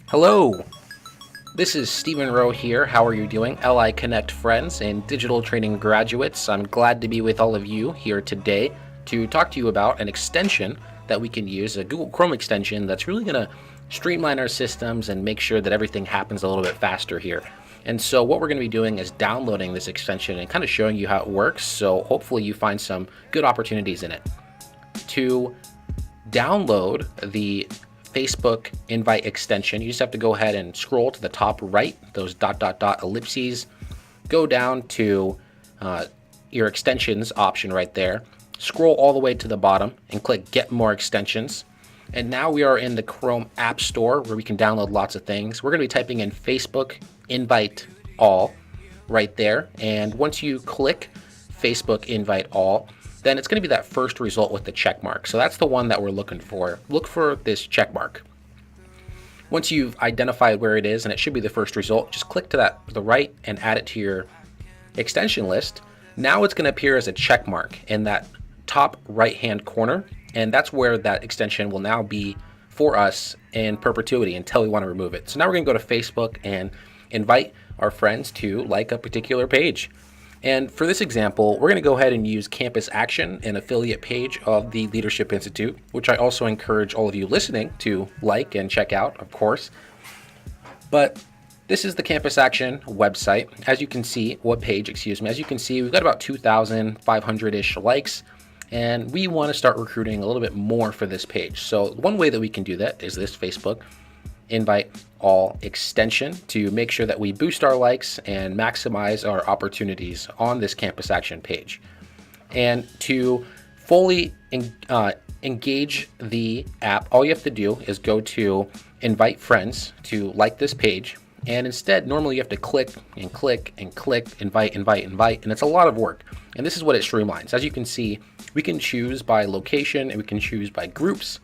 Hello, this is Stephen Rowe here. How are you doing? LI Connect friends and digital training graduates. I'm glad to be with all of you here today to talk to you about an extension that we can use, a Google Chrome extension that's really going to streamline our systems and make sure that everything happens a little bit faster here. And so what we're going to be doing is downloading this extension and kind of showing you how it works. So hopefully you find some good opportunities in it. To download the Facebook invite extension, you just have to go ahead and scroll to the top right, those ... ellipses, go down to your extensions option right there, scroll all the way to the bottom and click get more extensions. And now we are in the Chrome App Store where we can download lots of things. We're going to be typing in Facebook invite all right there. And once you click Facebook invite all, then it's going to be that first result with the check mark. So that's the one that we're looking for. Look for this check mark. Once you've identified where it is, and it should be the first result, just click to the right and add it to your extension list. Now it's going to appear as a check mark in that top right-hand corner, and that's where that extension will now be for us in perpetuity until we want to remove it. So now we're going to go to Facebook and invite our friends to like a particular page. And for this example, we're going to go ahead and use Campus Action, an affiliate page of the Leadership Institute, which I also encourage all of you listening to like and check out, of course. But this is the Campus Action website. As you can see, as you can see, we've got about 2,500-ish likes, and we want to start recruiting a little bit more for this page. So one way that we can do that is this Facebook invite all extension to make sure that we boost our likes and maximize our opportunities on this Campus Action page. And to fully engage the app, all you have to do is go to invite friends to like this page. And instead, normally you have to click and click and click, invite, and it's a lot of work. And this is what it streamlines. As you can see, we can choose by location and we can choose by groups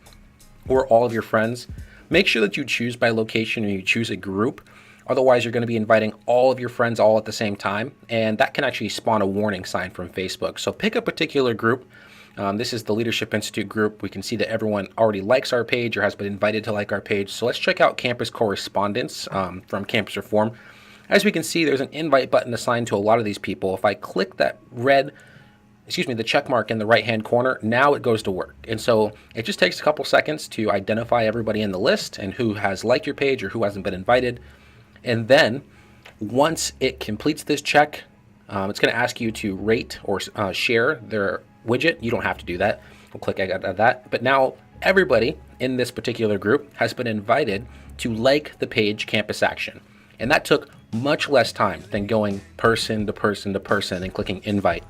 or all of your friends. Make sure that you choose by location or you choose a group. Otherwise, you're going to be inviting all of your friends all at the same time, and that can actually spawn a warning sign from Facebook. So pick a particular group. This is the Leadership Institute group. We can see that everyone already likes our page or has been invited to like our page. So let's check out campus correspondence from Campus Reform. As we can see, there's an invite button assigned to a lot of these people. If I click that the check mark in the right-hand corner, now it goes to work. And so it just takes a couple seconds to identify everybody in the list and who has liked your page or who hasn't been invited. And then once it completes this check, it's going to ask you to rate or share their widget. You don't have to do that. We'll click out of that. But now everybody in this particular group has been invited to like the page Campus Action. And that took much less time than going person to person to person and clicking invite.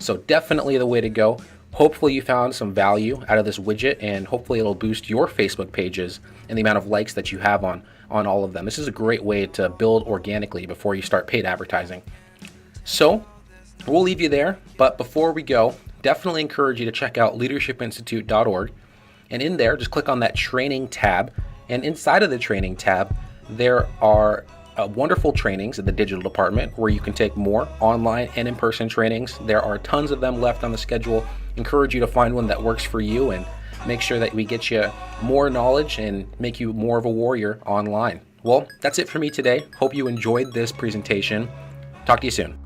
So definitely the way to go. Hopefully you found some value out of this widget, and hopefully it'll boost your Facebook pages and the amount of likes that you have on all of them. This is a great way to build organically before you start paid advertising. So we'll leave you there, but before we go, definitely encourage you to check out leadershipinstitute.org, and in there, just click on that training tab, and inside of the training tab, there are wonderful trainings in the digital department where you can take more online and in-person trainings. There are tons of them left on the schedule. Encourage you to find one that works for you and make sure that we get you more knowledge and make you more of a warrior online. Well, that's it for me today. Hope you enjoyed this presentation. Talk to you soon.